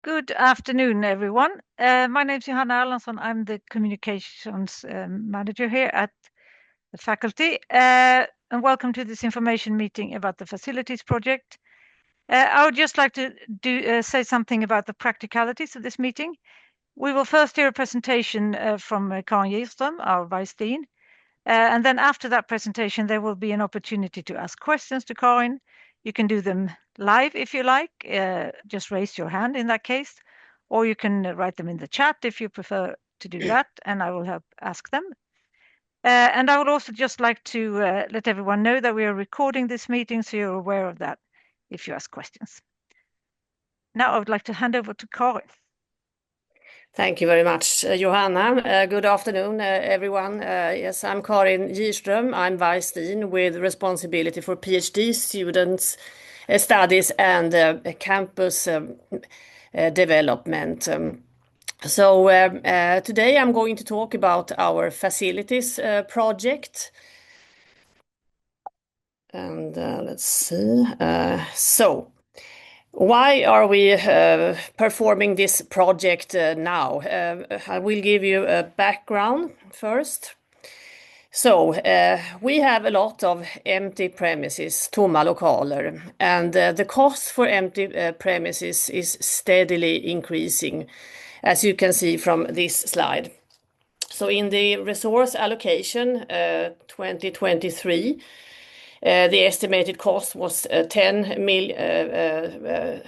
Good afternoon, everyone. My name is Johanna Erlandsson. I'm the communications manager here at the faculty. And welcome to this information meeting about the facilities project. I would just like to say something about the practicalities of this meeting. We will first hear a presentation from Karin Gierström, our Vice Dean. And then after that presentation, there will be an opportunity to ask questions to Karin. You can do them live if you like, just raise your hand in that case, or you can write them in the chat if you prefer to do that, and I will help ask them. And I would also just like to let everyone know that we are recording this meeting, so you're aware of that if you ask questions. Now I would like to hand over to Karin. Thank you very much, Johanna. Good afternoon, everyone. Yes, I'm Karin Gierström. I'm Vice Dean with responsibility for PhD students' studies and campus development. Today I'm going to talk about our facilities project. And let's see. Why are we performing this project now? I will give you a background first. We have a lot of empty premises, tomma lokaler, and the cost for empty premises is steadily increasing, as you can see from this slide. So in the resource allocation 2023, the estimated cost was 10 million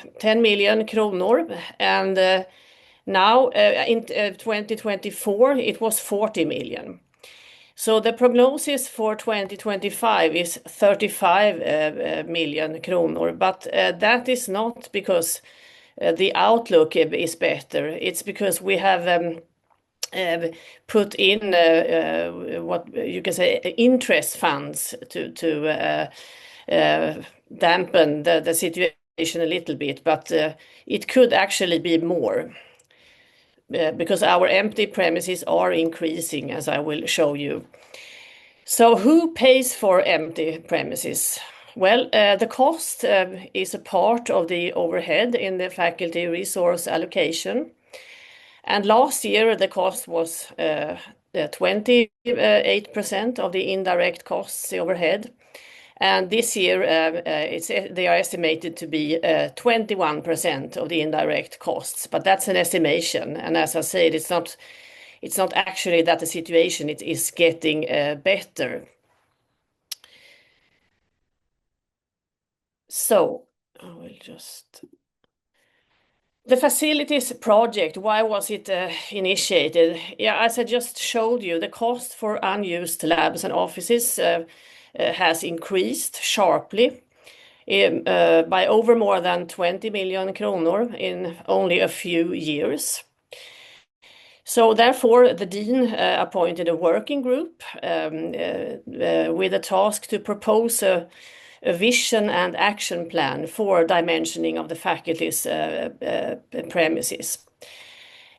kronor, and now in 2024 it was 40 million. So the prognosis for 2025 is 35 million kronor, but that is not because the outlook is better. It's because we have put in what you can say interest funds to dampen the situation a little bit, but it could actually be more because our empty premises are increasing, as I will show you. So who pays for empty premises? Well, the cost is a part of the overhead in the faculty resource allocation. And last year, the cost was 28% of the indirect costs, the overhead. And this year, they are estimated to be 21% of the indirect costs. But that's an estimation. And as I said, it's not actually that the situation is getting better. So I will just... The facilities project, why was it initiated? Yeah, as I just showed you, the cost for unused labs and offices has increased sharply by over more than 20 million kronor in only a few years. So therefore, the dean appointed a working group with a task to propose a vision and action plan for dimensioning of the faculty's premises.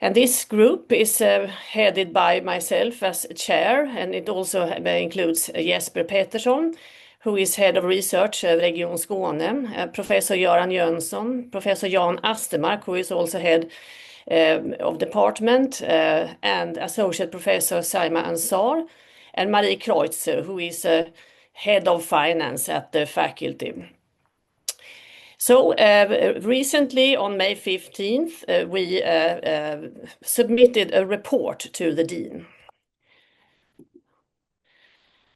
And this group is headed by myself as chair, and it also includes Jesper Pettersson, who is head of research at Region Skåne, Professor Göran Jönsson, Professor Jan Astermark, who is also head of department, and Associate Professor Saima Ansar, and Marie Kreutzer, who is head of finance at the faculty. So recently, on May 15th, we submitted a report to the dean.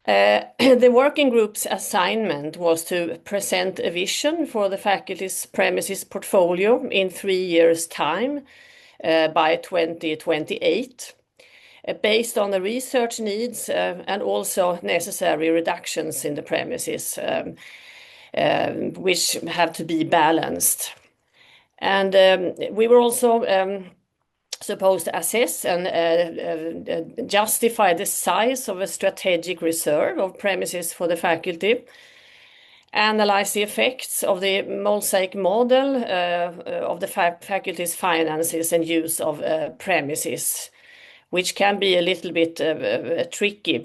The working group's assignment was to present a vision for the faculty's premises portfolio in 3 years' time by 2028. Based on the research needs and also necessary reductions in the premises, which have to be balanced. And we were also supposed to assess and justify the size of a strategic reserve of premises for the faculty, analyze the effects of the mosaic model of the faculty's finances and use of premises, which can be a little bit tricky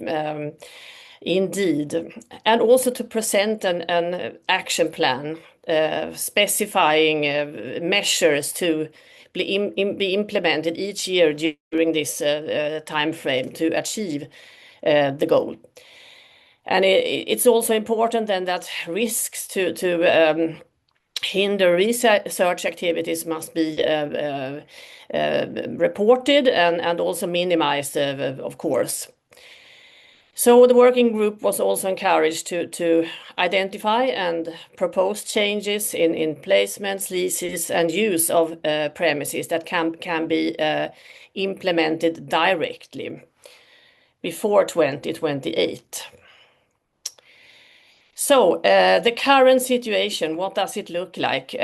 indeed, and also to present an action plan specifying measures to be implemented each year during this time frame to achieve the goal. And it's also important then that risks to hinder research activities must be reported and also minimized, of course. So the working group was also encouraged to identify and propose changes in placements, leases, and use of premises that can be implemented directly before 2028. So the current situation, what does it look like?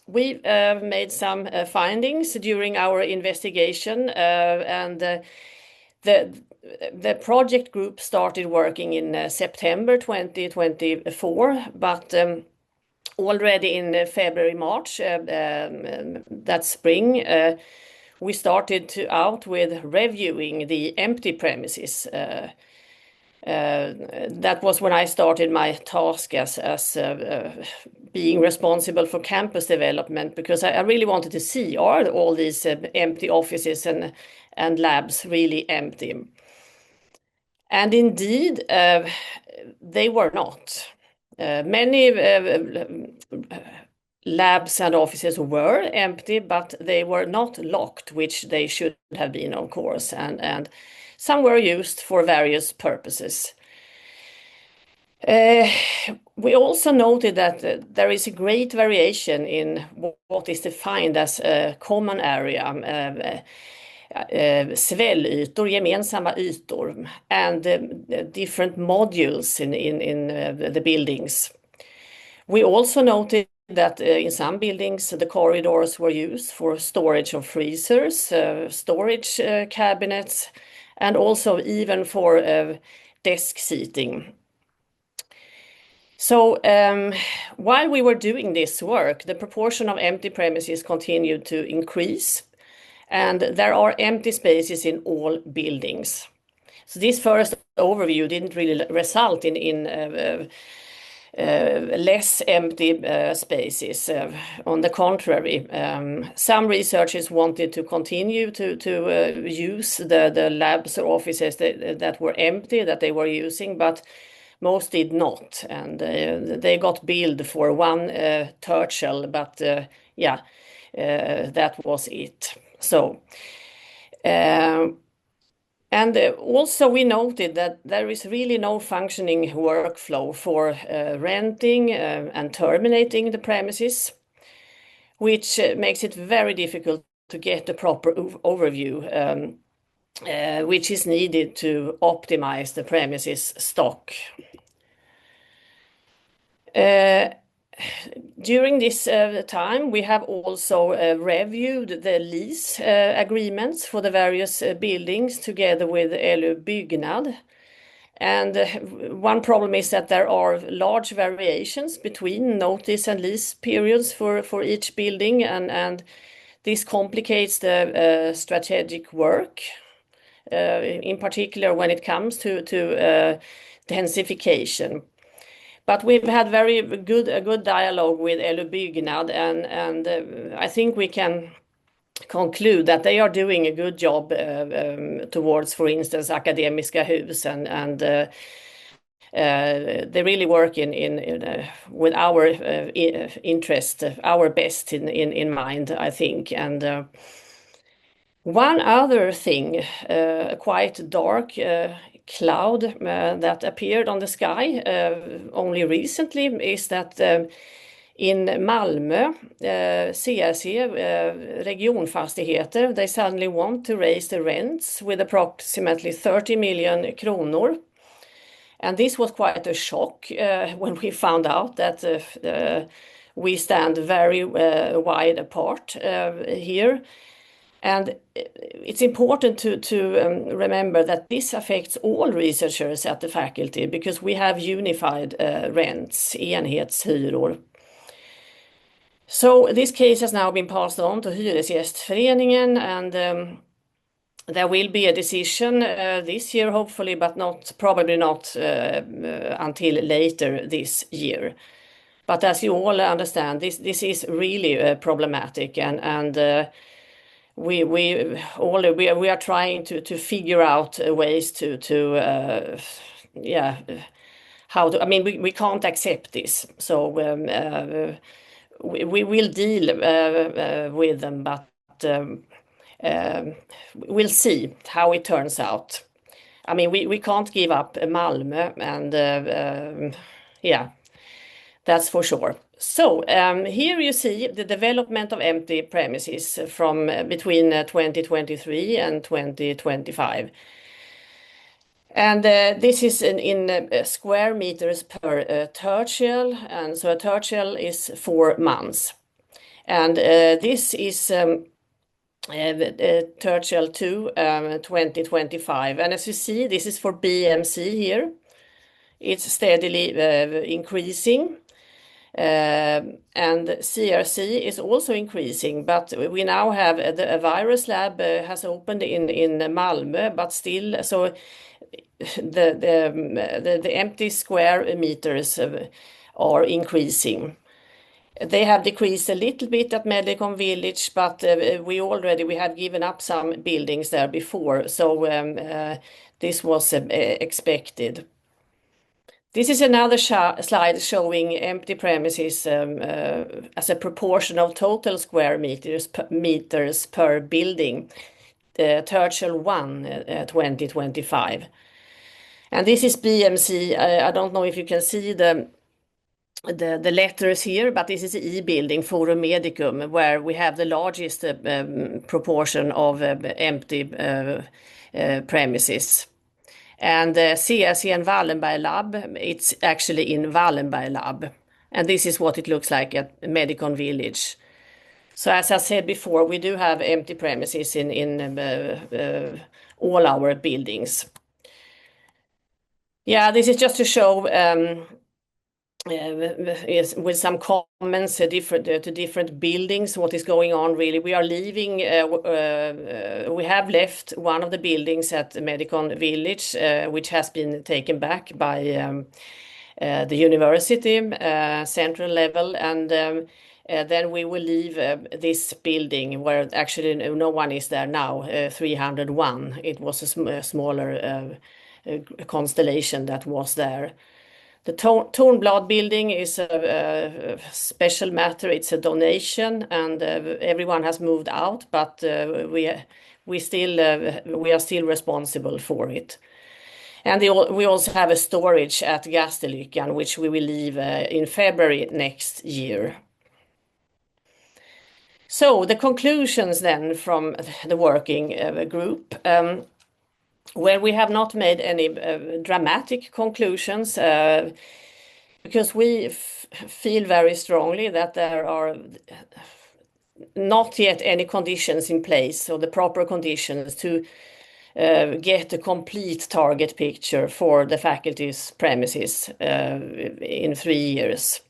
We made some findings during our investigation, and the project group started working in September 2024, but already in February, March that spring, we started out with reviewing the empty premises. That was when I started my task as being responsible for campus development, because I really wanted to see, are all these empty offices and labs really empty? And indeed, they were not. Many labs and offices were empty, but they were not locked, which they should have been, of course, and some were used for various purposes. We also noted that there is a great variation in what is defined as a common area, svällytor, gemensamma ytor, and different modules in the buildings. We also noted that in some buildings the corridors were used for storage of freezers, storage cabinets, and also even for desk seating. So while we were doing this work, the proportion of empty premises continued to increase, and there are empty spaces in all buildings. So this first overview didn't really result in less empty spaces. On the contrary, some researchers wanted to continue to use the labs or offices that were empty, that they were using, but most did not, and they got billed for one tertial, but yeah, that was it. So, and also we noted that there is really no functioning workflow for renting and terminating the premises, which makes it very difficult to get a proper overview, which is needed to optimize the premises stock. During this time, we have also reviewed the lease agreements for the various buildings together with LU Byggnad. And one problem is that there are large variations between notice and lease periods for each building, and this complicates the strategic work, in particular when it comes to densification. But we've had a good dialogue with LU Byggnad, and I think we can conclude that they are doing a good job towards, for instance, Akademiska Hus, and they really work with our interest, our best in mind, I think. And one other thing, a quite dark cloud that appeared on the sky only recently, is that in Malmö, CRC, Regionfastigheter, they suddenly want to raise the rents with approximately 30 million kronor. And this was quite a shock when we found out that we stand very wide apart here. And it's important to remember that this affects all researchers at the faculty, because we have unified rents, enhetshyror. So this case has now been passed on to Hyresgästföreningen, and there will be a decision this year, hopefully, but probably not until later this year. But as you all understand, this is really problematic, and we are trying to figure out ways to yeah, how to. I mean, we can't accept this, so we will deal with them, but we'll see how it turns out. I mean, we can't give up Malmö, and yeah, that's for sure. So here you see the development of empty premises from between 2023 and 2025. And this is in square meters per tertial, and so a tertial is 4 months. And this is tertial 2, 2025. And as you see, this is for BMC here. It's steadily increasing. And CRC is also increasing, but we now have a virus lab has opened in Malmö, but still, so the empty square meters are increasing. They have decreased a little bit at Medicon Village, but we have given up some buildings there before, so this was expected. This is another slide showing empty premises as a proportion of total square meters per building, tertial 1, 2025. And this is BMC. I don't know if you can see the letters here, but this is the E building, Forum Medicum, where we have the largest proportion of empty premises. And CRC and Wallenberg Lab, it's actually in Wallenberg Lab. And this is what it looks like at Medicon Village. So as I said before, we do have empty premises in all our buildings. Yeah, this is just to show with some comments to different buildings, what is going on really. We are leaving, we have left one of the buildings at Medicon Village, which has been taken back by the university, central level, and then we will leave this building where actually no one is there now, 301. It was a smaller constellation that was there. The Tornblad building is a special matter. It's a donation, and everyone has moved out, but we are still responsible for it. And we also have a storage at Gasterlyckan, which we will leave in February next year. So the conclusions then from the working group. Well, we have not made any dramatic conclusions because we feel very strongly that there are not yet any conditions in place, so the proper conditions to get a complete target picture for the faculty's premises in 3 years.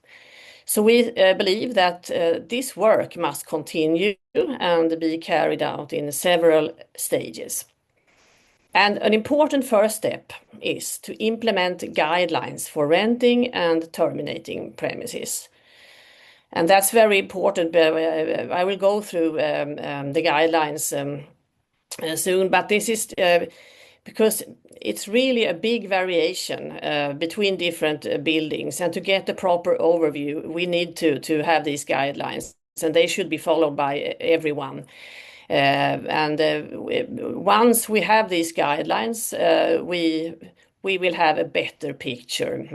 So we believe that this work must continue and be carried out in several stages. And an important first step is to implement guidelines for renting and terminating premises. And that's very important. I will go through the guidelines soon, but this is because it's really a big variation between different buildings. And to get the proper overview, we need to have these guidelines, and they should be followed by everyone. Once we have these guidelines, we will have a better picture.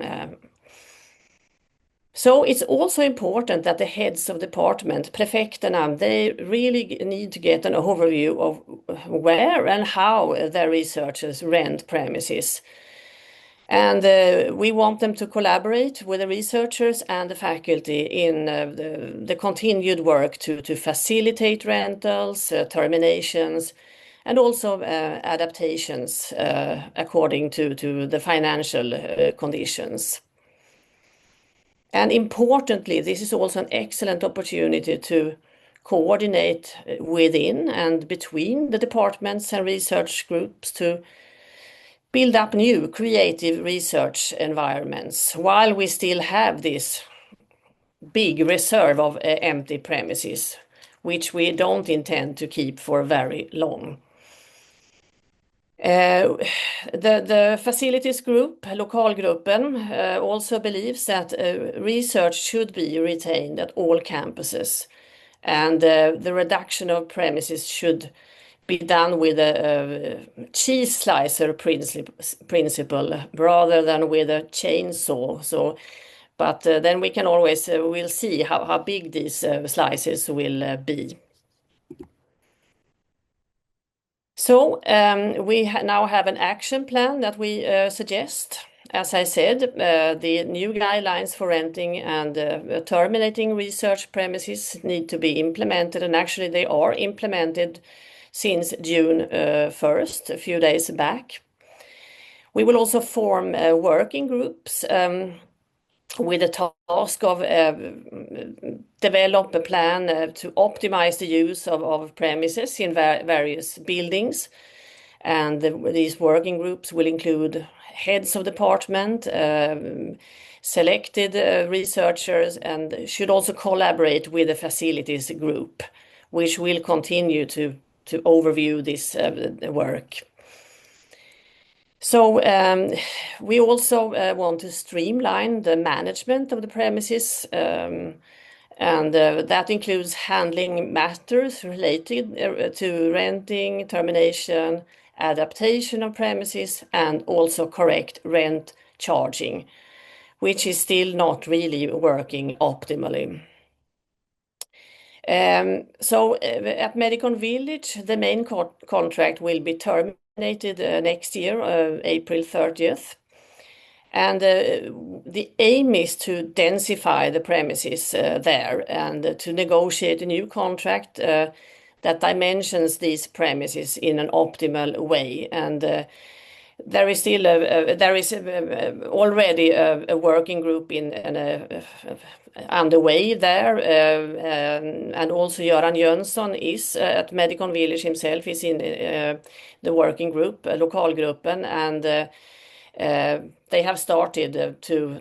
So it's also important that the heads of department, prefekterna, they really need to get an overview of where and how their researchers rent premises. And we want them to collaborate with the researchers and the faculty in the continued work to facilitate rentals, terminations, and also adaptations according to the financial conditions. And importantly, this is also an excellent opportunity to coordinate within and between the departments and research groups to build up new creative research environments while we still have this big reserve of empty premises, which we don't intend to keep for very long. The facilities group, Lokalgruppen, also believes that research should be retained at all campuses, and the reduction of premises should be done with a cheese slicer principle rather than with a chainsaw. But then we can always we'll see how big these slices will be. So we now have an action plan that we suggest. As I said, the new guidelines for renting and terminating research premises need to be implemented, and actually they are implemented since June 1st, a few days back. We will also form working groups with the task of develop a plan to optimize the use of premises in various buildings. And these working groups will include heads of department, selected researchers, and should also collaborate with the facilities group, which will continue to overview this work. So we also want to streamline the management of the premises, and that includes handling matters related to renting, termination, adaptation of premises, and also correct rent charging, which is still not really working optimally. So at Medicon Village, the main contract will be terminated next year, April 30th. And the aim is to densify the premises there and to negotiate a new contract that dimensions these premises in an optimal way. And there is still already a working group underway there, and also Göran Jönsson is at Medicon Village himself is in the working group, Lokalgruppen, and they have started to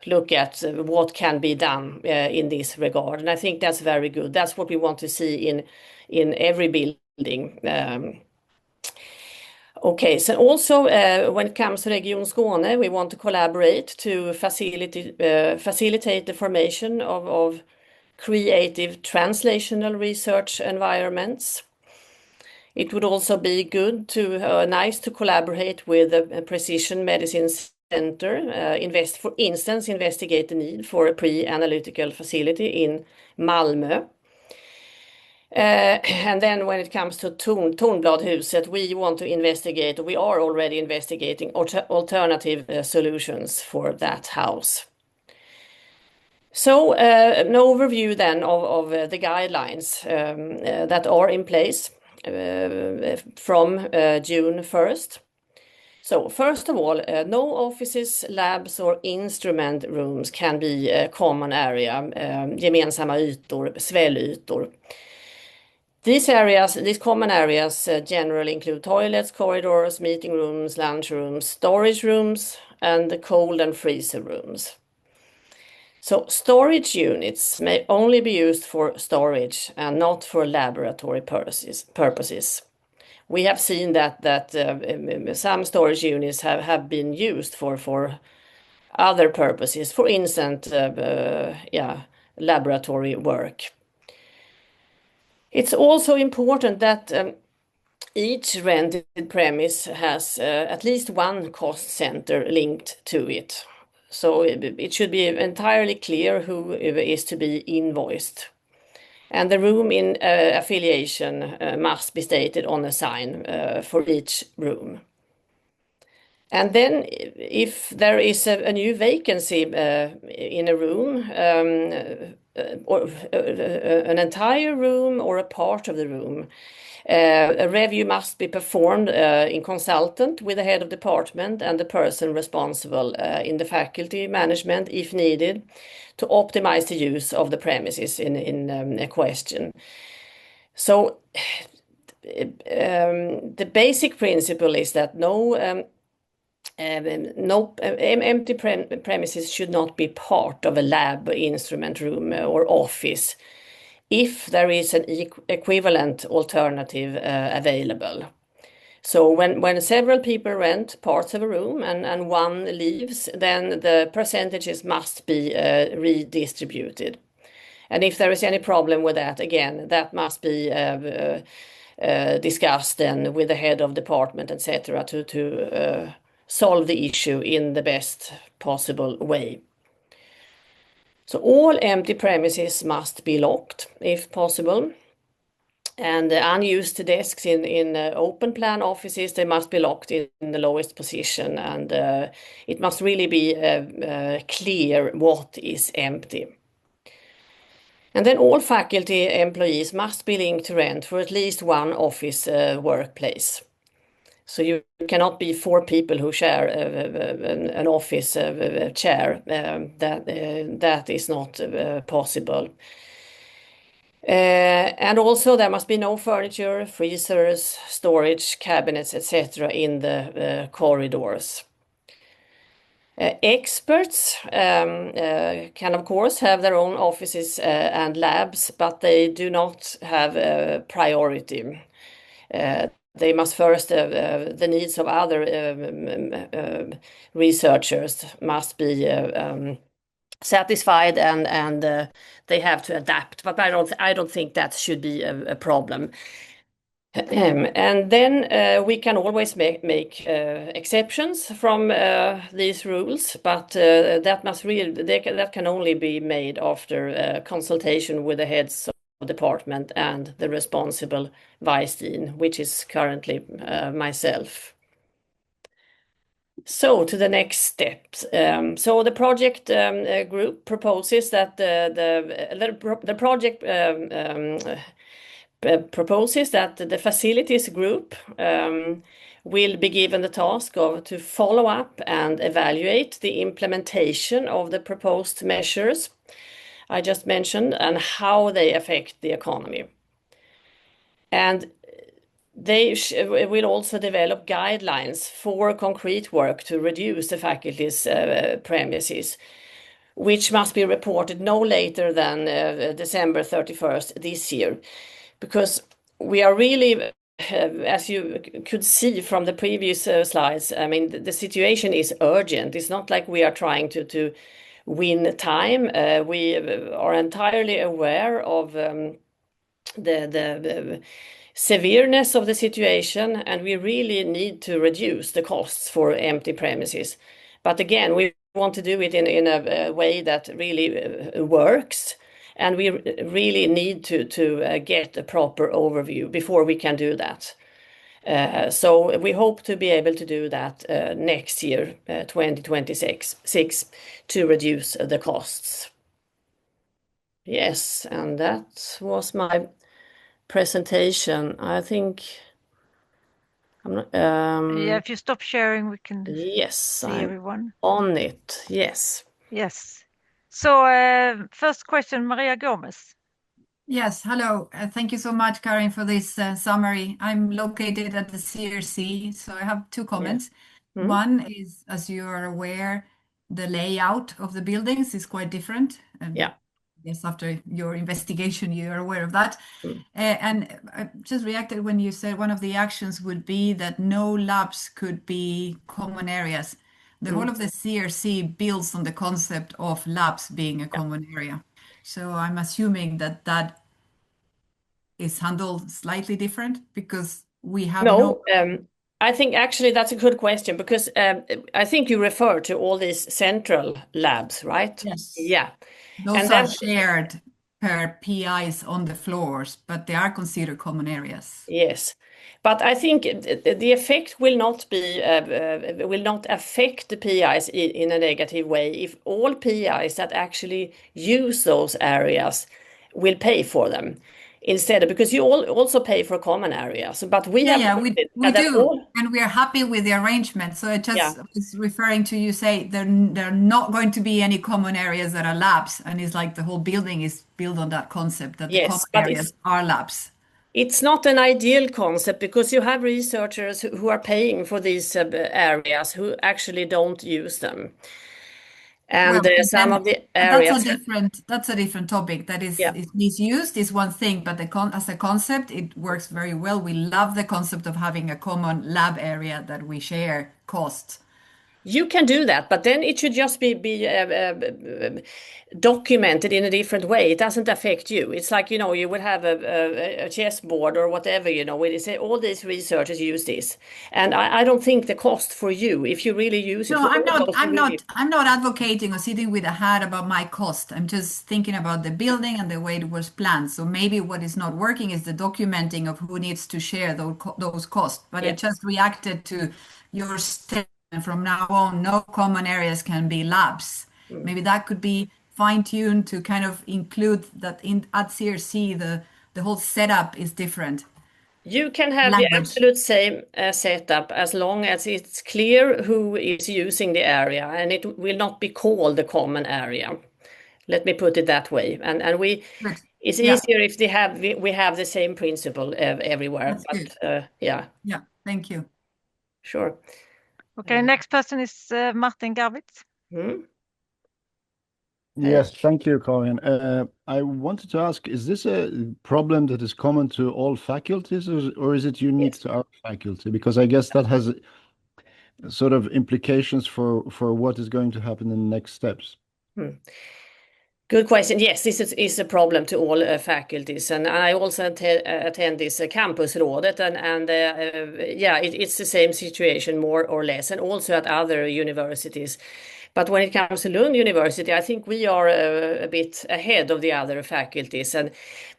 look at what can be done in this regard, and I think that's very good. That's what we want to see in every building. Okay, so also when it comes to Region Skåne, we want to collaborate to facilitate the formation of creative translational research environments. It would also be good nice to collaborate with a precision medicine center, for instance, investigate the need for a pre-analytical facility in Malmö. And then when it comes to Tornbladhuset, we want to investigate, we are already investigating alternative solutions for that house. So an overview then of the guidelines that are in place from June 1st. So first of all, no offices, labs or instrument rooms can be a common area, gemensamma ytor, svällytor. These common areas generally include toilets, corridors, meeting rooms, lunch rooms, storage rooms, and the cold and freezer rooms. So storage units may only be used for storage and not for laboratory purposes. We have seen that some storage units have been used for other purposes, for instance, laboratory work. It's also important that each rented premise has at least one cost center linked to it. So it should be entirely clear who is to be invoiced. And the room in affiliation must be stated on a sign for each room. And then if there is a new vacancy in a room, or an entire room or a part of the room, a review must be performed in consultant with the head of department and the person responsible in the faculty management if needed to optimize the use of the premises in a question. So the basic principle is that no No, empty premises should not be part of a lab, instrument room, or office if there is an equivalent alternative available. So when several people rent parts of a room and one leaves, then the percentages must be redistributed. And if there is any problem with that, again, that must be discussed then with the head of department, etc., to solve the issue in the best possible way. So all empty premises must be locked if possible. And unused desks in open plan offices, they must be locked in the lowest position, and it must really be clear what is empty. And then all faculty employees must be linked to rent for at least one office workplace. So you cannot be 4 people who share an office chair. That is not possible. And also there must be no furniture, freezers, storage, cabinets, etc. in the corridors. Experts can of course have their own offices and labs, but they do not have priority. They must first, the needs of other researchers must be satisfied, and they have to adapt. But I don't think that should be a problem. And then we can always make exceptions from these rules, but that can only be made after consultation with the heads of department and the responsible vice dean, which is currently myself. So to the next steps. So the project group proposes that the project proposes that the facilities group will be given the task to follow up and evaluate the implementation of the proposed measures I just mentioned and how they affect the economy. And they will also develop guidelines for concrete work to reduce the faculty's premises, which must be reported no later than December 31st this year. Because we are really, as you could see from the previous slides, I mean, the situation is urgent. It's not like we are trying to win time. We are entirely aware of the severeness of the situation, and we really need to reduce the costs for empty premises. But again, we want to do it in a way that really works. And we really need to get a proper overview before we can do that. So we hope to be able to do that next year, 2026, to reduce the costs. Yes, and that was my presentation. I think I'm not. Yeah, if you stop sharing, we can Yes, see I'm everyone. on it. Yes. Yes. So first question, Maria Gomez. Yes, hello. Thank you so much, Karin, for this summary. I'm located at the CRC, so I have 2 comments. One is, as you are aware, the layout of the buildings is quite different. Yeah. Yes, after your investigation, you are aware of that. And I just reacted when you said one of the actions would be that no labs could be common areas. The whole of the CRC builds on the concept of labs being a common area. So I'm assuming that that is handled slightly different because we have No, I think actually that's a good question because I think you refer to all these central labs, right? Yes. Yeah. Those are shared per PIs on the floors, but they are considered common areas. Yes. But I think the effect will not affect the PIs in a negative way if all PIs that actually use those areas will pay for them instead, because you also pay for common areas. But we we do, and we are happy with the arrangement. So it just is referring to, you say there are not going to be any common areas that are labs, and it's like the whole building is built on that concept that the common areas are labs. It's not an ideal concept because you have researchers who are paying for these areas who actually don't use them. And Well, some of the that's areas, a different topic. That is yeah. misused is one thing, but as a concept, it works very well. We love the concept of having a common lab area that we share cost. You can do that, but then it should just be documented in a different way. It doesn't affect you. It's like, you would have a chessboard or whatever, where they say all these researchers use this. And I don't think the cost for you, if you really use it No, for I'm all not. those I'm really- not. I'm not advocating or sitting with a hat about my cost. I'm just thinking about the building and the way it was planned. So maybe what is not working is the documenting of who needs to share those costs. But I Yeah. just reacted to your statement. From now on, no common areas can be labs. Maybe that could be fine-tuned to kind of include that at CRC the whole setup is different. You can have the Language. absolute same setup as long as it's clear who is using the area and it will not be called the common area. Let me put it that way. And Good. it's Yeah, easier if we have the same principle everywhere. that's good. Yeah, Yeah, thank you. sure. Okay, next person is Martin Garvitz. Hmm? Yes, thank you, Karin. I wanted to ask, is this a problem that is common to all faculties, or is it unique Yes. to our faculty? Because I guess that has sort of implications for what is going to happen in the next steps. Good question. Yes, this is a problem to all faculties, and I also attend this campusrådet, and yeah, it's the same situation more or less, and also at other universities. But when it comes to Lund University, I think we are a bit ahead of the other faculties,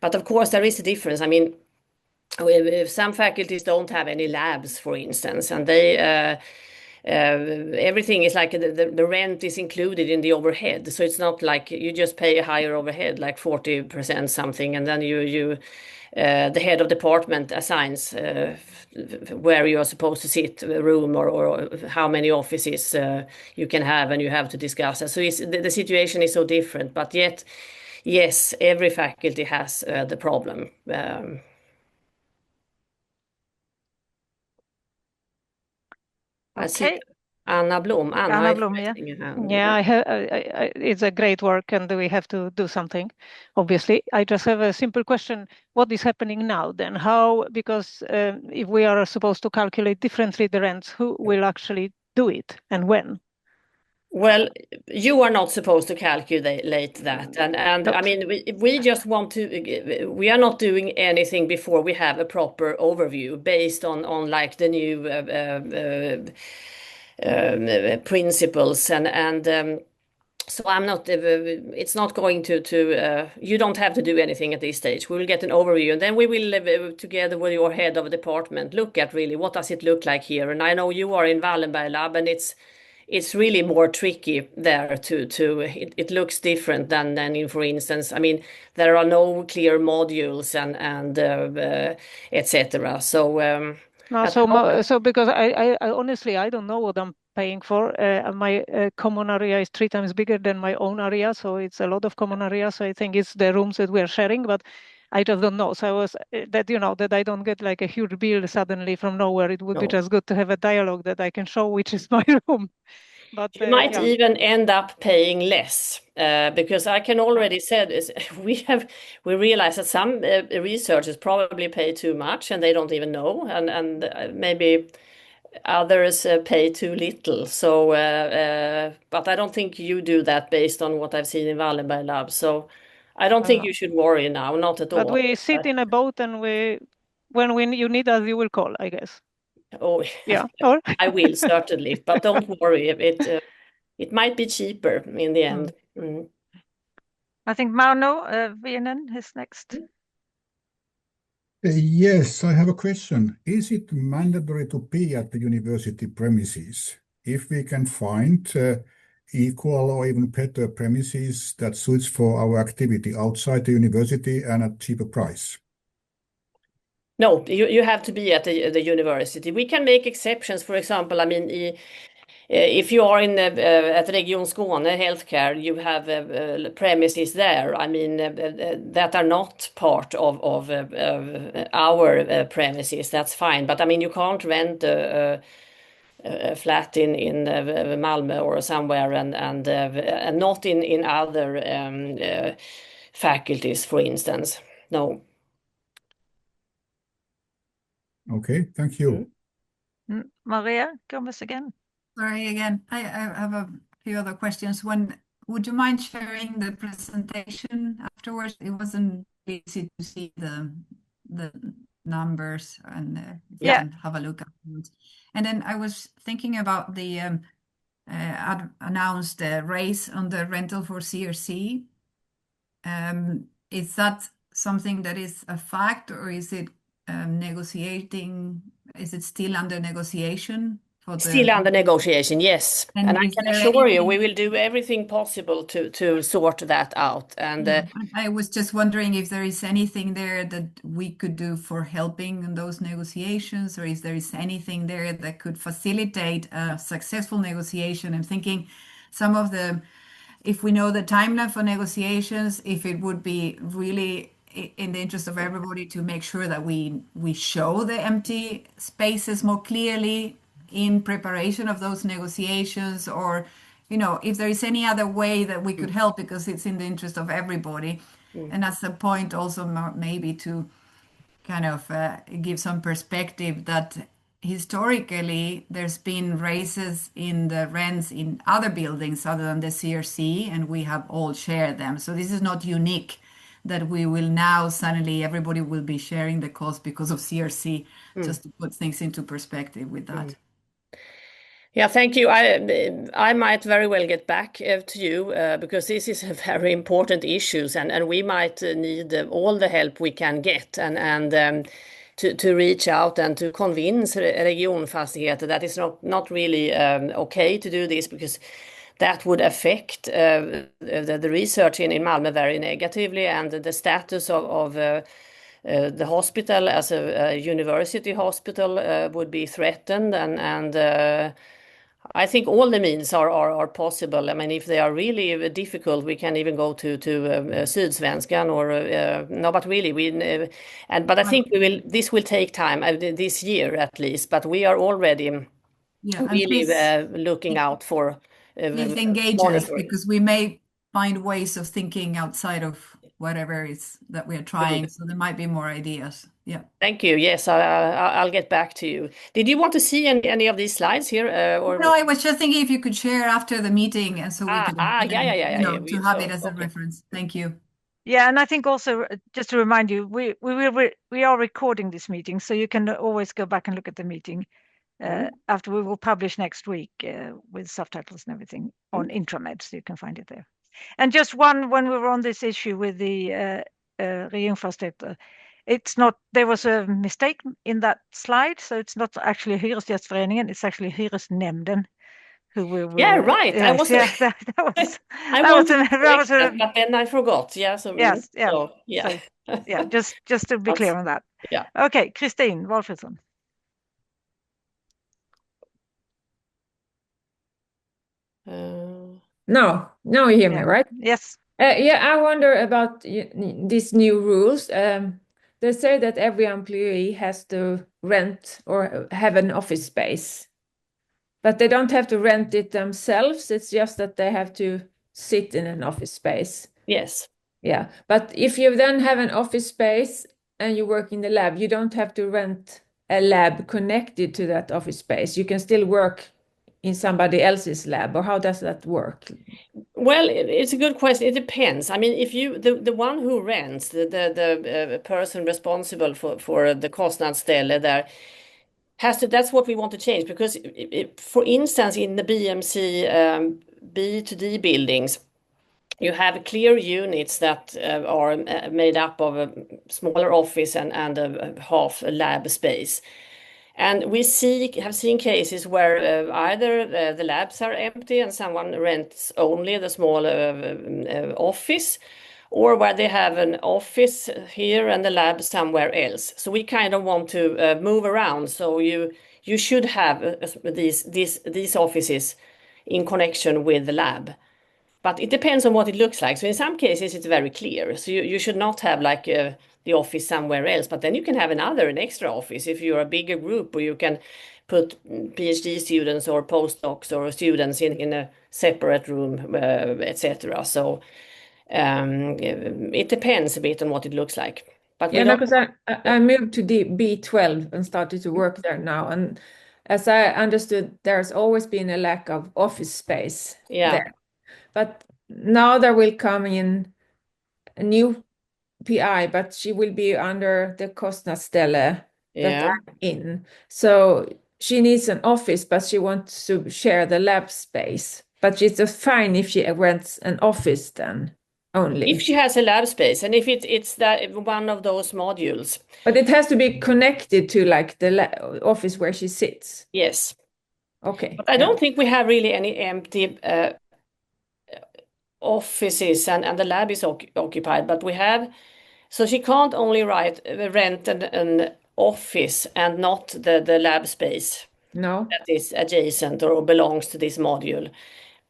but of course there is a difference. I mean, some faculties don't have any labs, for instance, and they everything is like the rent is included in the overhead, so it's not like you just pay a higher overhead, like 40% something, and then the head of department assigns where you are supposed to sit, a room, or how many offices you can have, and you have to discuss it. So the situation is so different, but yet, yes, every faculty has the problem. I see Okay. Anna Blom. Anna is Blom, yeah. raising her hand. Yeah, it's a great work and we have to do something, obviously. I just have a simple question. What is happening now then? Because if we are supposed to calculate differently the rents, who will actually do it and when? Well, you are not supposed to calculate that. And I mean, we just want to, we are not doing anything before we have a proper overview based on like the new principles and so I'm not. It's not going to. You don't have to do anything at this stage. We will get an overview, and then we will, together with your head of a department, look at really what does it look like here. And I know you are in Wallenberg Lab, and it's really more tricky there. It looks different than in, for instance. I mean, there are no clear modules and etc. So. No, so because I honestly I don't know what I'm paying for. My common area is 3 times bigger than my own area, so it's a lot of common area. So I think it's the rooms that we are sharing, but I just don't know. So I was that I don't get like a huge bill suddenly from nowhere. It would be just good to have a dialogue that I can show which is my room. But you might even end up paying less because I can already say this. We realize that some researchers probably pay too much and they don't even know, and maybe others pay too little. So, but I don't think you do that based on what I've seen in Wallenberg Lab. So, I don't think you should worry now, not at all. But we sit in a boat, and when you need us, you will call, I guess. Oh, yeah. I will certainly, but don't worry. It might be cheaper in the end. I think Mauno Vienen is next. Yes, I have a question. Is it mandatory to be at the university premises? If we can find equal or even better premises that suits for our activity outside the university and at cheaper price? No, you have to be at the university. We can make exceptions. For example, I mean, if you are in at Region Skåne Healthcare, you have premises there. I mean, that are not part of our premises. That's fine, but I mean, you can't rent a flat in Malmö or somewhere, and not in other faculties, for instance. No. Okay, thank you. Maria Gomez again. Sorry again. I have a few other questions. Would you mind sharing the presentation afterwards? It wasn't easy to see the numbers, and if you Yeah. can have a look afterwards. And then I was thinking about the announced raise on the rental for CRC. Is that something that is a fact, or is it negotiating? Is it still under negotiation? Still under negotiation, yes. And And I is can there assure you, we anything- will do everything possible to sort that out. And Yeah, I was just wondering if there is anything there that we could do for helping in those negotiations, or if there is anything there that could facilitate a successful negotiation. I'm thinking some of the, if we know the timeline for negotiations, if it would be really in the interest of everybody to make sure that we show the empty spaces more clearly in preparation of those negotiations, or if there is any other way that we could help, because it's in the interest of everybody. And that's the point also, maybe to kind of give some perspective that historically there's been raises in the rents in other buildings other than the CRC, and we have all shared them. So this is not unique that we will now suddenly everybody will be sharing the cost because of CRC, just to put things into perspective with that. yeah, thank you. I might very well get back to you because this is a very important issue, and we might need all the help we can get, and to reach out and to convince Regionfastigheter that it's not really okay to do this, because that would affect the research in Malmö very negatively, and the status of the hospital as a university hospital would be threatened, and I think all the means are possible. I mean, if they are really difficult, we can even go to Sydsvenskan, or no, but really but I think this will take time, this year at least. But we are already really looking out for. Please engage us, monitoring. because we may find ways of thinking outside of whatever it's that we are trying. So there might be more ideas. Yeah. Thank you. Yes, I'll get back to you. Did you want to see any of these slides here? Or No, I was just thinking if you could share after the meeting, and so we could yeah. to have it as a reference. Thank you. Yeah, and I think also just to remind you, we are recording this meeting, so you can always go back and look at the meeting after we will publish next week with subtitles and everything on Intramed, so you can find it there. And just when we were on this issue with the Regionfastigheter, it's not, there was a mistake in that slide, so it's not actually Hyresgästföreningen, it's actually Hyresnämnden. Yeah, right. Yes, that was but then I forgot. Yeah. So yes, yeah. So, yeah. So, yeah. Just to be clear on that. Yeah. Okay, Christine Walfridsson. Now you hear me, right? Yes. Yeah, I wonder about these new rules. They say that every employee has to rent or have an office space, but they don't have to rent it themselves. It's just that they have to sit in an office space. Yes. Yeah, but if you then have an office space and you work in the lab, you don't have to rent a lab connected to that office space. You can still work in somebody else's lab, or how does that work? Well, it's a good question. It depends. I mean, if you the one who rents, the person responsible for the kostnadsställe there has to. That's what we want to change, because for instance, in the BMC B2D buildings, you have clear units that are made up of a smaller office and a half lab space. And we have seen cases where either the labs are empty and someone rents only the small office, or where they have an office here and the lab somewhere else. So we kind of want to move around. So you should have these offices in connection with the lab. But it depends on what it looks like. So in some cases, it's very clear. So you should not have like the office somewhere else, but then you can have an extra office if you're a bigger group, or you can put PhD students or postdocs or students in a separate room, etc. So it depends a bit on what it looks like. But we Yeah, don't. because I moved to the B12 and started to work there now, and as I understood, there's always been a lack of office space there. But now there will come in a new PI, but she will be under the Kostnadsställe that I'm in. So she needs an office, but she wants to share the lab space. But it's fine if she rents an office then only. If she has a lab space, and if it's that one of those modules. But it has to be connected to like the office where she sits. Yes. Okay. But I don't think we have really any empty offices, and the lab is occupied, but we have, so she can't only rent an office and not the lab space. No. That is adjacent or belongs to this module.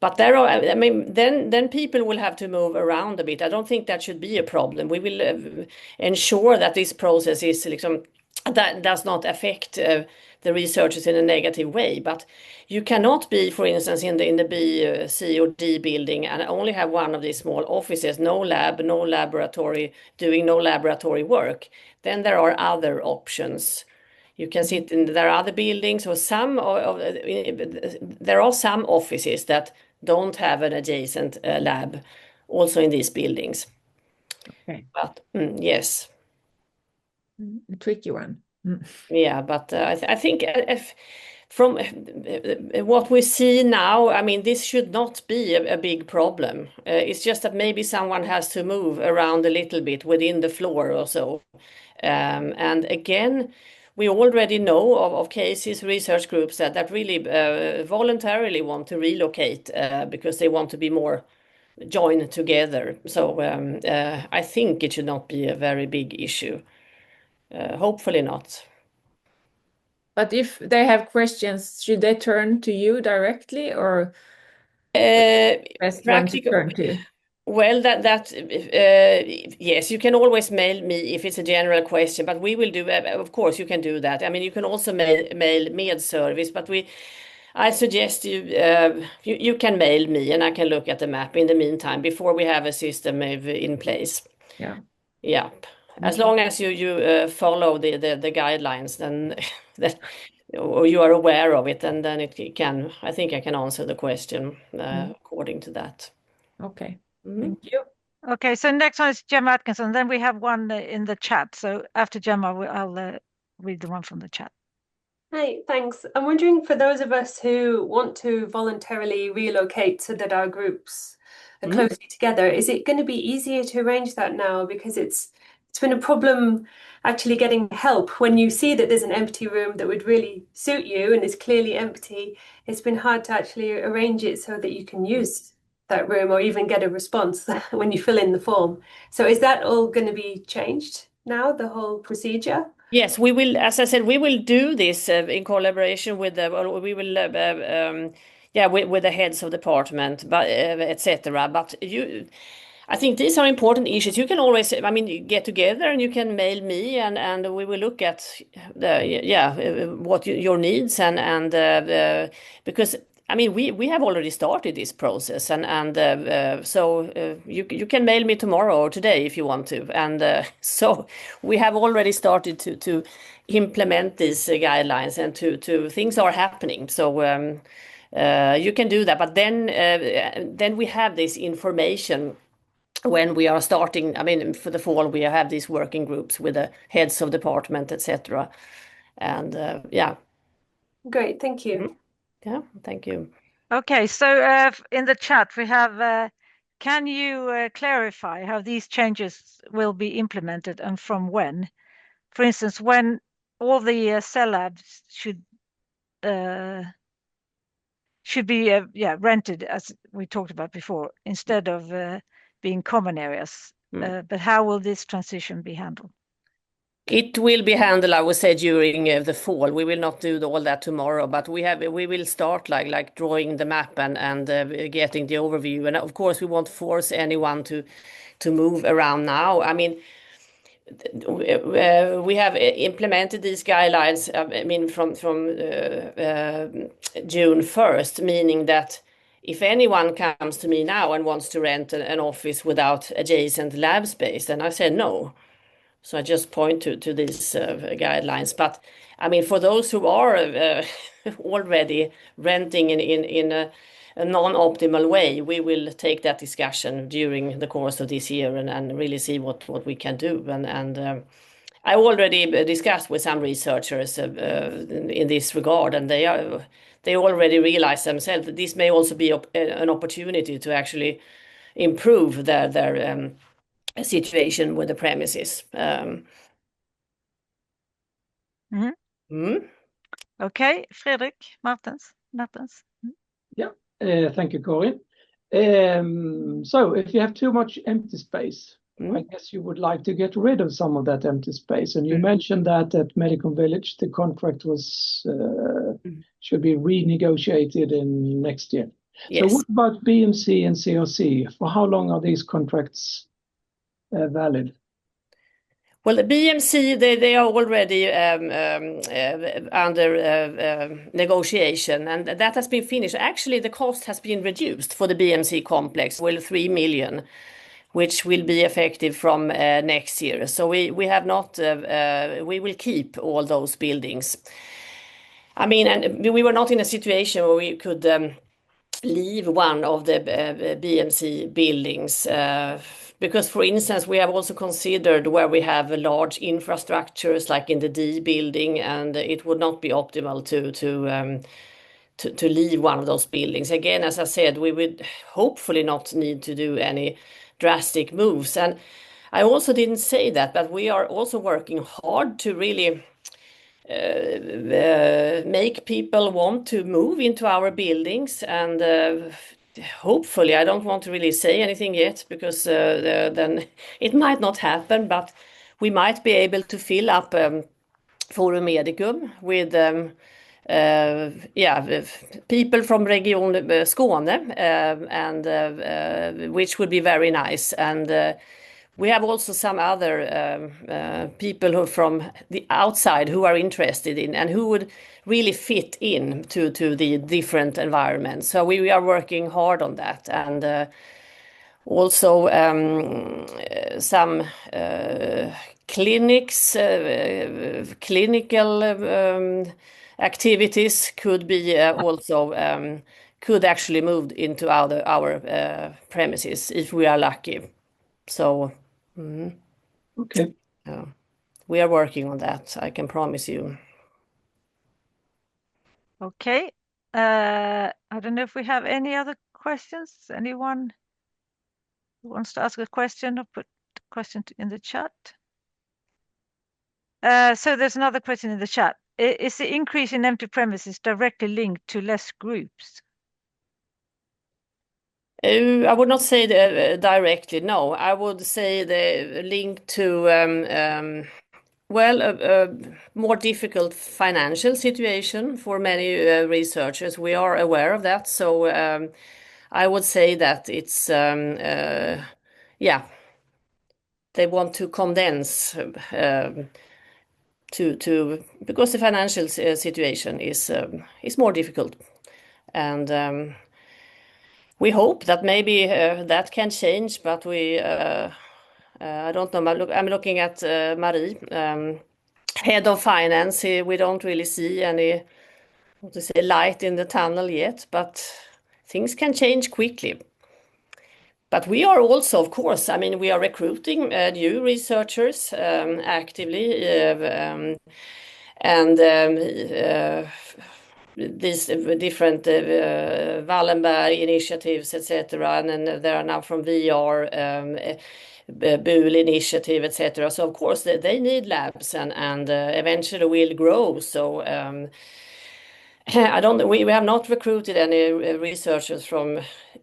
But there are, I mean, then people will have to move around a bit. I don't think that should be a problem. We will ensure that this process is that does not affect the researchers in a negative way. But you cannot be, for instance, in the B, C, or D building and only have one of these small offices, no lab, no laboratory, doing no laboratory work. Then there are other options. You can sit in, there are other buildings, or there are some offices that don't have an adjacent lab also in these buildings. Okay. But yes. A tricky one. Yeah, but I think if from what we see now, I mean, this should not be a big problem. It's just that maybe someone has to move around a little bit within the floor or so. And again, we already know of cases, research groups that really voluntarily want to relocate because they want to be more joined together. So I think it should not be a very big issue. Hopefully not. But if they have questions, should they turn to you directly, or best one to turn to? Well, yes, you can always mail me if it's a general question, but we will do, of course, you can do that. I mean, you can also mail Medservice, but I suggest you can mail me and I can look at the map in the meantime before we have a system in place. Yeah. Yeah. As long as you follow the guidelines, then or you are aware of it, and then I think I can answer the question according to that. Okay. Thank you. Okay, so next one is Gemma Atkinson. Then we have one in the chat. So after Gemma, I'll read the one from the chat. Hi, thanks. I'm wondering, for those of us who want to voluntarily relocate so that our groups are closely together, is it going to be easier to arrange that now? Because it's been a problem actually getting help when you see that there's an empty room that would really suit you and is clearly empty. It's been hard to actually arrange it so that you can use that room or even get a response when you fill in the form. So is that all going to be changed now, the whole procedure? Yes, we will. As I said, we will do this in collaboration with with the heads of department, but etc. But I think these are important issues. You can always, I mean, get together and you can mail me, and we will look at what your needs and because I mean we have already started this process, and so you can mail me tomorrow or today if you want to, and so we have already started to implement these guidelines, and to things are happening. So you can do that, but then we have this information when we are starting. I mean, for the fall we have these working groups with the heads of department, etc. And yeah. Great, thank you. Yeah, thank you. Okay, so in the chat we have, can you clarify how these changes will be implemented and from when? For instance, when all the cell labs should be rented, as we talked about before, instead of being common areas. But how will this transition be handled? It will be handled, I would say, during the fall. We will not do all that tomorrow, but we will start like drawing the map and getting the overview. And of course, we won't force anyone to move around now. I mean, we have implemented these guidelines. I mean, from June 1st, meaning that if anyone comes to me now and wants to rent an office without adjacent lab space, then I say no. So I just point to these guidelines. But I mean, for those who are already renting in a non-optimal way, we will take that discussion during the course of this year and really see what we can do. And I already discussed with some researchers in this regard, and they already realize themselves that this may also be an opportunity to actually improve their situation with the premises. Okay, Fredrik Martens. Yeah, thank you, Karin. So if you have too much empty space, I guess you would like to get rid of some of that empty space. And you mentioned that at Medicon Village, the contract should be renegotiated in next year. Yes. So what about BMC and CRC? For how long are these contracts valid? Well, the BMC, they are already under negotiation, and that has been finished. Actually, the cost has been reduced for the BMC complex, 3 million, which will be effective from next year. So we have not, we will keep all those buildings. I mean, and we were not in a situation where we could leave one of the BMC buildings. Because, for instance, we have also considered where we have large infrastructures, like in the D building, and it would not be optimal to leave one of those buildings. Again, as I said, we would hopefully not need to do any drastic moves. And I also didn't say that, but we are also working hard to really make people want to move into our buildings, and hopefully, I don't want to really say anything yet because then it might not happen, but we might be able to fill up Forum Medicum with people from Region Skåne, and which would be very nice. And we have also some other people who from the outside who are interested in and who would really fit in to the different environments. So we are working hard on that, and also some clinics, clinical activities could be also could actually move into our premises if we are lucky. So. Okay. We are working on that, I can promise you. Okay. I don't know if we have any other questions. Anyone who wants to ask a question or put a question in the chat? So there's another question in the chat. Is the increase in empty premises directly linked to less groups? I would not say directly, no. I would say the link to a more difficult financial situation for many researchers. We are aware of that. So I would say that it's, they want to condense because the financial situation is more difficult. And we hope that maybe that can change, but I don't know. I'm looking at Marie, head of finance. We don't really see any, light in the tunnel yet, but things can change quickly. But we are also, of course, I mean, we are recruiting new researchers actively, and these different Wallenberg initiatives, etc. And then there are now from VR, Bull initiative, etc. So of course they need labs and eventually will grow. So We have not recruited any researchers from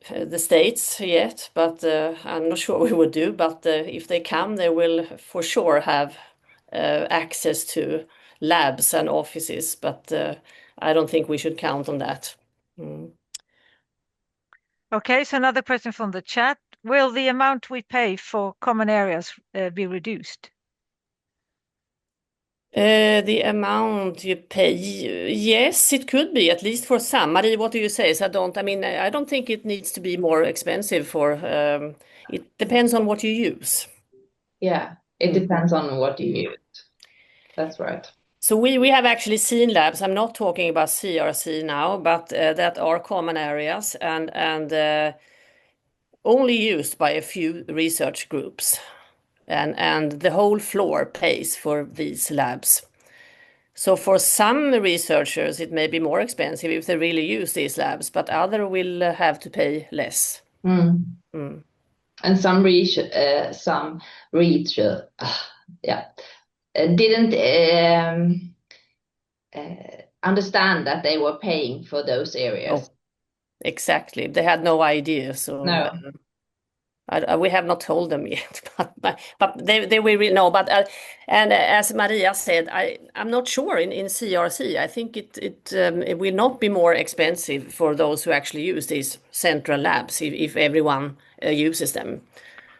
the States yet, but I'm not sure we would do. But if they come, they will for sure have access to labs and offices. But I don't think we should count on that. Okay, so another question from the chat. Will the amount we pay for common areas be reduced? The amount you pay, yes, it could be, at least for some. Marie, what do you say? So I don't think it needs to be more expensive for, it depends on what you use. Yeah, it depends on what you use. That's right. So we have actually seen labs, I'm not talking about CRC now, but that are common areas and only used by a few research groups. And the whole floor pays for these labs. So for some researchers, it may be more expensive if they really use these labs, but other will have to pay less. And some research, didn't understand that they were paying for those areas. Oh, exactly. They had no idea. So no. We have not told them yet, but they will really know. But and as Maria said, I'm not sure in CRC. I think it will not be more expensive for those who actually use these central labs if everyone uses them.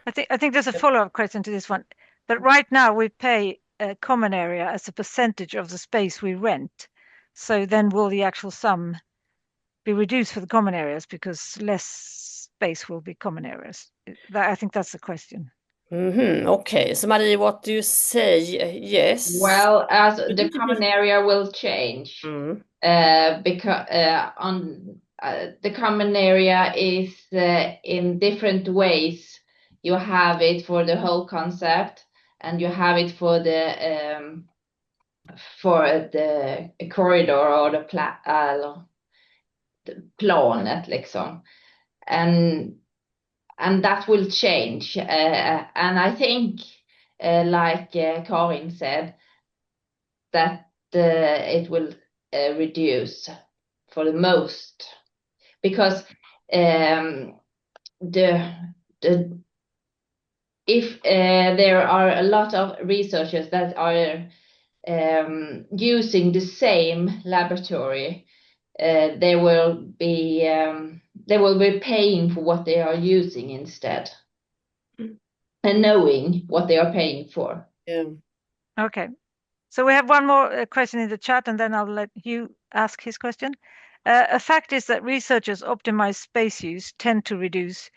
I think there's a follow-up question to this one. But right now we pay a common area as a percentage of the space we rent. So then will the actual sum be reduced for the common areas because less space will be common areas? I think that's the question. Okay, so Marie, what do you say? Yes. Well, as the common area will change because the common area is in different ways. You have it for the whole concept, and you have it for the corridor or the planet, liksom. And that will change. And I think, like Karin said, that it will reduce for the most, because if there are a lot of researchers that are using the same laboratory, they will be paying for what they are using instead, and knowing what they are paying for. Yeah. Okay, so we have one more question in the chat, and then I'll let you ask his question. A fact is that researchers optimize space use tend to reduce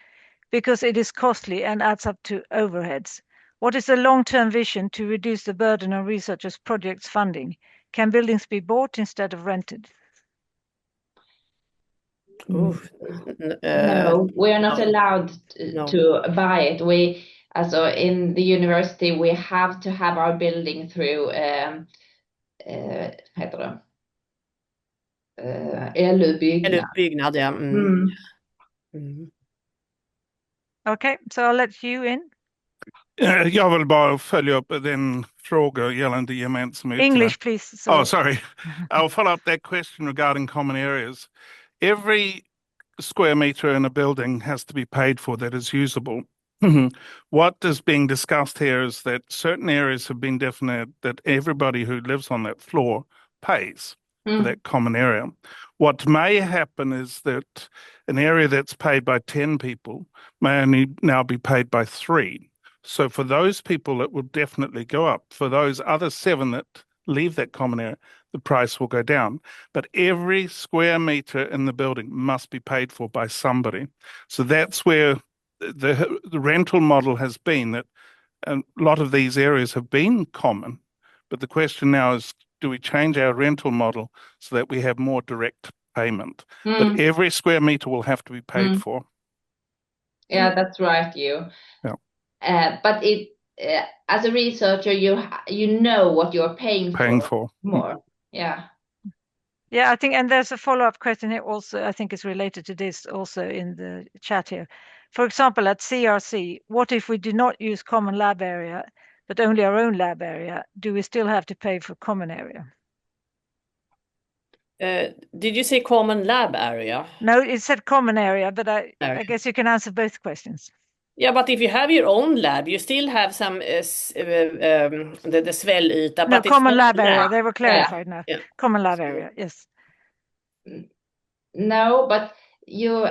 because it is costly and adds up to overheads. What is the long-term vision to reduce the burden on researchers' projects funding? Can buildings be bought instead of rented? No, we are not allowed to buy it. Also in the university, we have to have our building through LU-byggnad, yeah. Okay, so I'll let you in. Jag vill bara följa upp den fråga gällande gemensamma ytorna. English, please. Sorry. Oh, sorry. I'll follow up that question regarding common areas. Every square meter in a building has to be paid for that is usable. What is being discussed here is that certain areas have been definite that everybody who lives on that floor pays for that common area. What may happen is that an area that's paid by 10 people may only now be paid by 3. So for those people, it will definitely go up. For those other 7 that leave that common area, the price will go down. But every square meter in the building must be paid for by somebody. So that's where the rental model has been, that a lot of these areas have been common. But the question now is, do we change our rental model so that we have more direct payment? But every square meter will have to be paid for. Yeah, that's right, you. Yeah. But it, as a researcher, you know what you're paying for more. Yeah. Yeah, I think, and there's a follow-up question here also, I think it's related to this also in the chat here. For example, at CRC, what if we do not use common lab area, but only our own lab area? Do we still have to pay for common area? Did you say common lab area? No, it said common area, but I guess you can answer both questions. Yeah, but if you have your own lab, you still have some the sväll-yta, No, but it's common not lab area. lab. They were clarified now. Yeah. Common lab area, yes. No, but you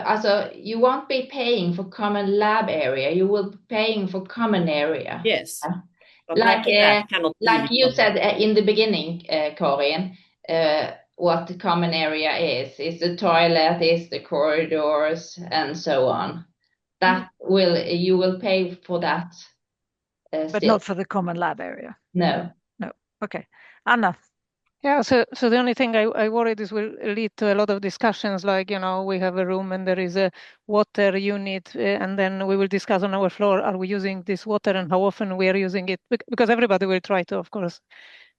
won't be paying for common lab area. You will be paying for common area. Yes. But Like that cannot be like you said in the beginning, Karin, what the common area is the toilet, is the corridors, and so on. That you will pay for that. But still. not for the common lab area. No. No. Okay. Anna. Yeah, so the only thing I worry this will lead to a lot of discussions, like, we have a room and there is a water unit, and then we will discuss on our floor, are we using this water and how often we are using it? Because everybody will try to, of course,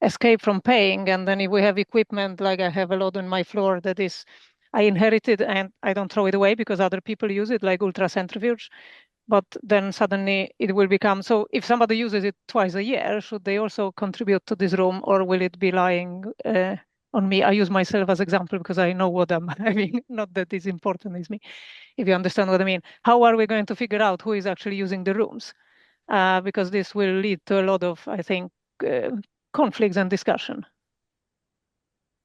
escape from paying. And then if we have equipment, like I have a lot on my floor that is, I inherited and I don't throw it away because other people use it, like ultracentrifuge. But then suddenly it will become, so if somebody uses it twice a year, should they also contribute to this room, or will it be lying on me? I use myself as example because I know what I'm having, not that it's important as me, if you understand what I mean. How are we going to figure out who is actually using the rooms? Because this will lead to a lot of, I think, conflicts and discussion.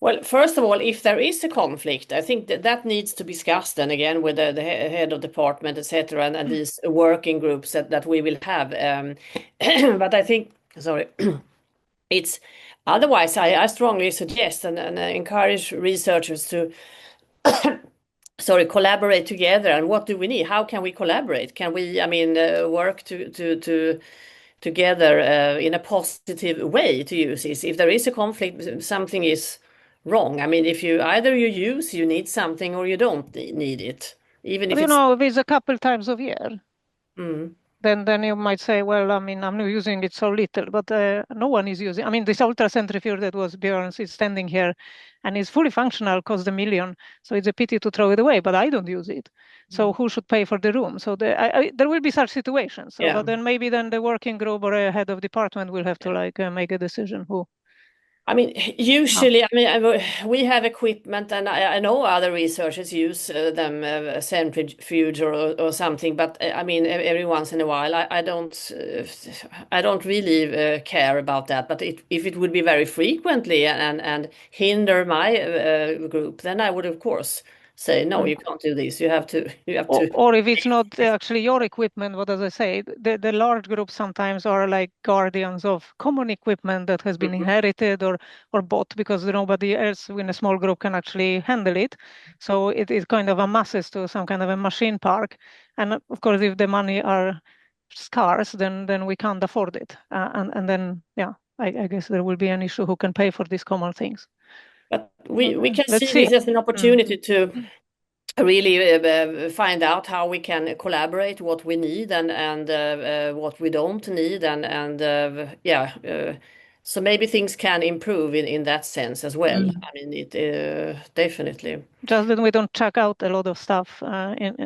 Well, first of all, if there is a conflict, I think that needs to be discussed then again with the head of department, etc., and these working groups that we will have. But I think, sorry, it's otherwise I strongly suggest and encourage researchers to collaborate together. And what do we need? How can we collaborate? Can we, work together in a positive way to use this? If there is a conflict, something is wrong. If you need something or you don't need it, even if if it's a couple times a year. Then you might say, well, I'm not using it so little, but no one is using. This ultracentrifuge that was Björn's is standing here and is fully functional, cost $1 million. So it's a pity to throw it away, but I don't use it. So who should pay for the room? So there will be such situations. So, but then maybe the working group or a head of department will have to make a decision who. Usually, we have equipment, and I know other researchers use them, centrifuge or something. But every once in a while, I don't really care about that. But if it would be very frequently and hinder my group, then I would, of course, say no, you can't do this. You have to. Or if it's not actually your equipment, what does I say? The large groups sometimes are like guardians of common equipment that has been inherited or bought because nobody else in a small group can actually handle it. So it kind of amasses to some kind of a machine park. And of course, if the money are scarce, then we can't afford it. And then, I guess there will be an issue who can pay for these common things. But we can see this as an opportunity to really find out how we can collaborate, what we need and what we don't need, so maybe things can improve in that sense as well. It definitely. Just that we don't check out a lot of stuff,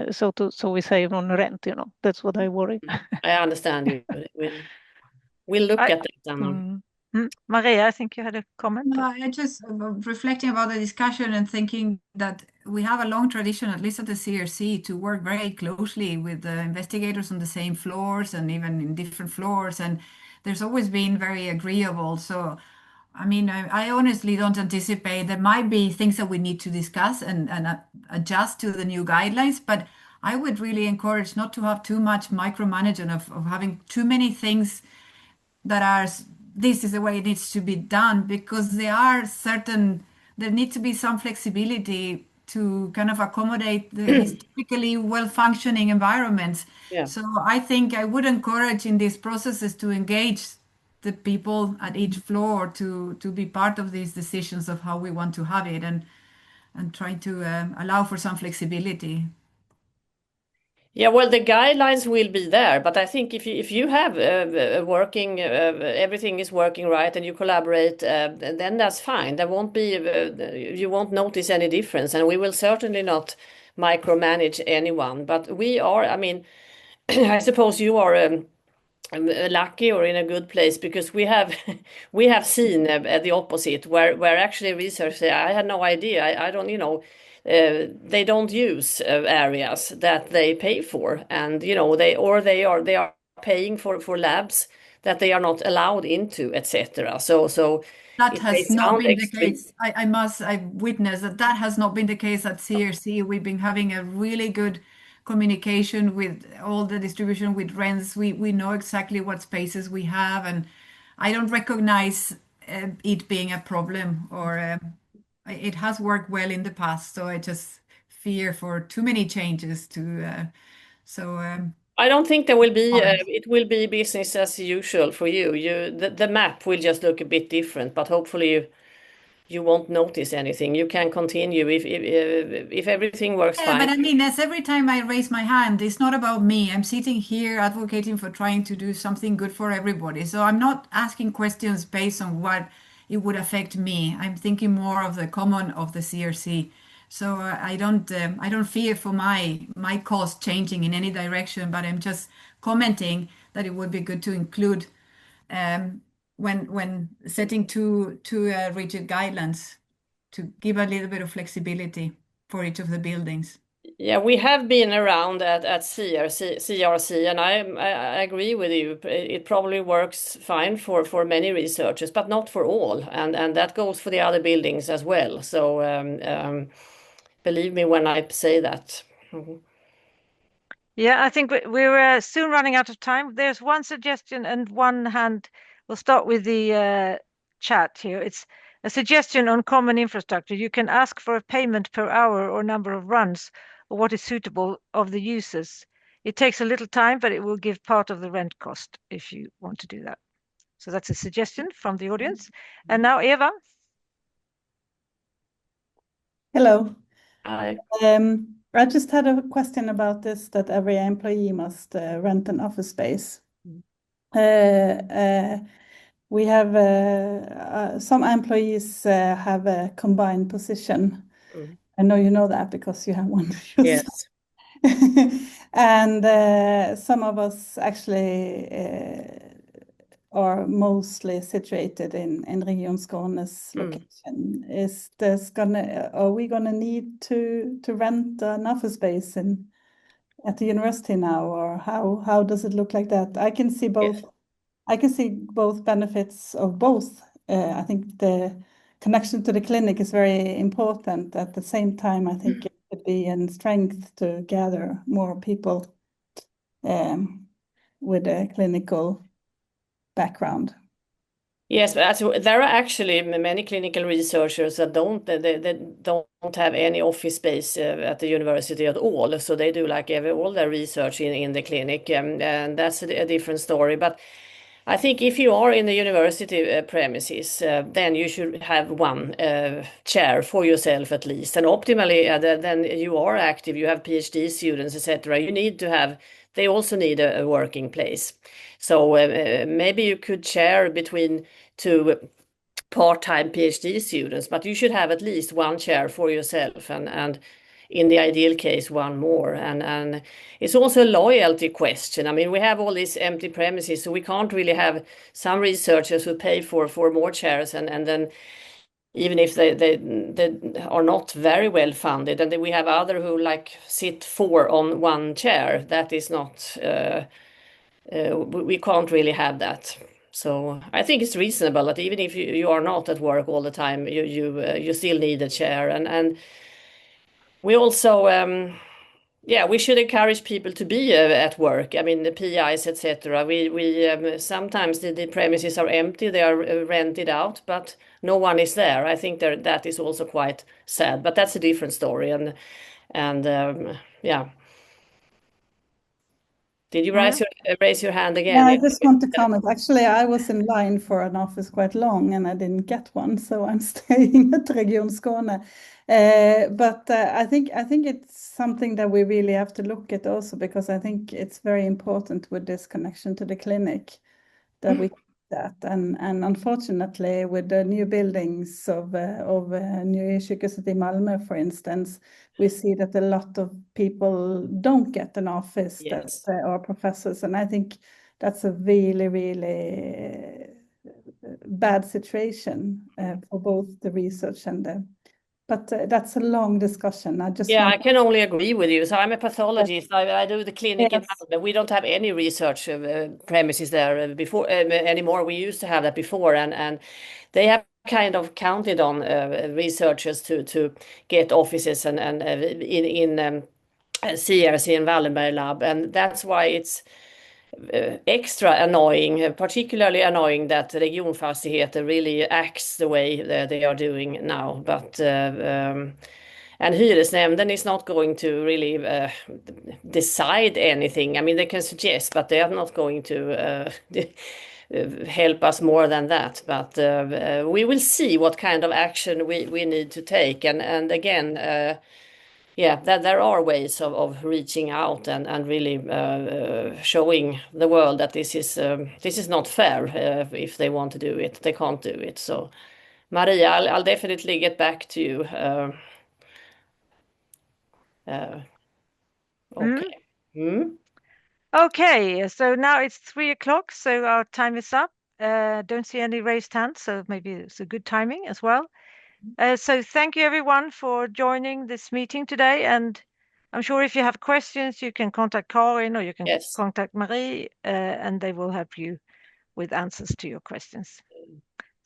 so we save on rent. That's what I worry. I understand you. We'll look at that. Maria, I think you had a comment. No, I just reflecting about the discussion and thinking that we have a long tradition, at least at the CRC, to work very closely with the investigators on the same floors and even in different floors. And there's always been very agreeable. So, I honestly don't anticipate there might be things that we need to discuss and adjust to the new guidelines. But I would really encourage not to have too much micromanagement of having too many things that are this is the way it needs to be done, because there needs to be some flexibility to kind of accommodate these typically well-functioning environments. So I think I would encourage in these processes to engage the people at each floor to be part of these decisions of how we want to have it and try to allow for some flexibility. Yeah, well, the guidelines will be there, but I think if you have working, everything is working right, and you collaborate, then that's fine. There won't be, you won't notice any difference, and we will certainly not micromanage anyone. But we are, I suppose you are lucky or in a good place, because we have we have seen the opposite, where actually research say, I had no idea, I don't, you know, they don't use areas that they pay for, and you know they are paying for labs that they are not allowed into, etc. So That it may has not sound been the extreme. case. I witness that that has not been the case at CRC. We've been having a really good communication with all the distribution with rents. We know exactly what spaces we have, and I don't recognize it being a problem, or it has worked well in the past. So I just fear for too many changes to. I don't think there will be. Alright. It will be business as usual for you. The map will just look a bit different, but hopefully you won't notice anything. You can continue if everything works Yeah, but fine. I mean, as every time I raise my hand, it's not about me. I'm sitting here advocating for trying to do something good for everybody. So I'm not asking questions based on what it would affect me. I'm thinking more of the common of the CRC. So I don't fear for my cause changing in any direction, but I'm just commenting that it would be good to include when setting too rigid guidelines, to give a little bit of flexibility for each of the buildings. Yeah, we have been around at CRC, and I agree with you. It probably works fine for many researchers, but not for all, and that goes for the other buildings as well. So believe me when I say that. Mhm. Yeah, I think we're soon running out of time. There's one suggestion and one hand. We'll start with the chat here. It's a suggestion on common infrastructure. You can ask for a payment per hour or number of runs, or what is suitable of the users. It takes a little time, but it will give part of the rent cost if you want to do that. So that's a suggestion from the audience. And now Eva. Hello. Hi. I just had a question about this, that every employee must rent an office space. We have some employees have a combined position. I know you know that because you have one. Yes. And some of us actually are mostly situated in Region Skåne's location. Are we gonna need to rent an office space at the university now, or how does it look like that? I can see both. Yes. I can see both benefits of both. I think the connection to the clinic is very important. At the same time, I think it could be in strength to gather more people with a clinical background. Yes, but there are actually many clinical researchers that don't have any office space at the university at all. So they do like all their research in the clinic, and that's a different story. But I think if you are in the university premises, then you should have one chair for yourself at least. And optimally, then you are active, you have PhD students, etc. You need to have, they also need a working place. So maybe you could share between two part-time PhD students, but you should have at least one chair for yourself, and in the ideal case, one more. And it's also a loyalty question. I mean, we have all these empty premises, so we can't really have some researchers who pay for more chairs, and then even if they are not very well funded, and then we have other who like sit 4 on one chair. That is not, we can't really have that. So I think it's reasonable that even if you are not at work all the time, you still need a chair. And we also, yeah, we should encourage people to be at work. I mean, the PIs, etc. We sometimes the premises are empty, they are rented out, but no one is there. I think that is also quite sad, but that's a different story. And yeah. Did you raise your hand again? Yeah, I just want to comment. Actually, I was in line for an office quite long, and I didn't get one, so I'm staying at Region Skåne. But I think it's something that we really have to look at also, because I think it's very important with this connection to the clinic that we that. And unfortunately, with the new buildings of Nya Sjukhuset in Malmö, for instance, we see that a lot of people don't get an office, Yes. that are professors. And I think that's a really, really bad situation for both the research and the. But that's a long discussion. I can only agree with you. So I'm a pathologist. I do the clinic in Malmö. We don't have any research premises there before anymore. We used to have that before, and they have kind of counted on researchers to get offices and in CRC and Wallenberg lab, and that's why it's extra annoying, particularly annoying that Regionfastigheter really acts the way that they are doing now. But and Hyresnämnden is not going to really decide anything. I mean, they can suggest, but they are not going to help us more than that. But we will see what kind of action we need to take. And again, that there are ways of reaching out and really showing the world that this is not fair. If they want to do it, they can't do it. So, Maria, I'll definitely get back to you. Okay. Okay, so now it's 3 o'clock, so our time is up. Don't see any raised hands, so maybe it's a good timing as well. So thank you everyone for joining this meeting today, and I'm sure if you have questions, you can contact Karin or you can contact Marie, and they will help you with answers to your questions.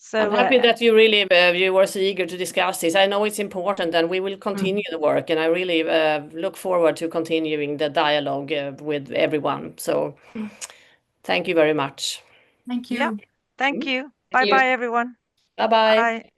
So I'm happy that you really you were so eager to discuss this. I know it's important, and we will continue the work, and I really look forward to continuing the dialogue with everyone. So thank you very much. Thank you. Yeah, thank you. Bye-bye, everyone. Bye-bye. Bye.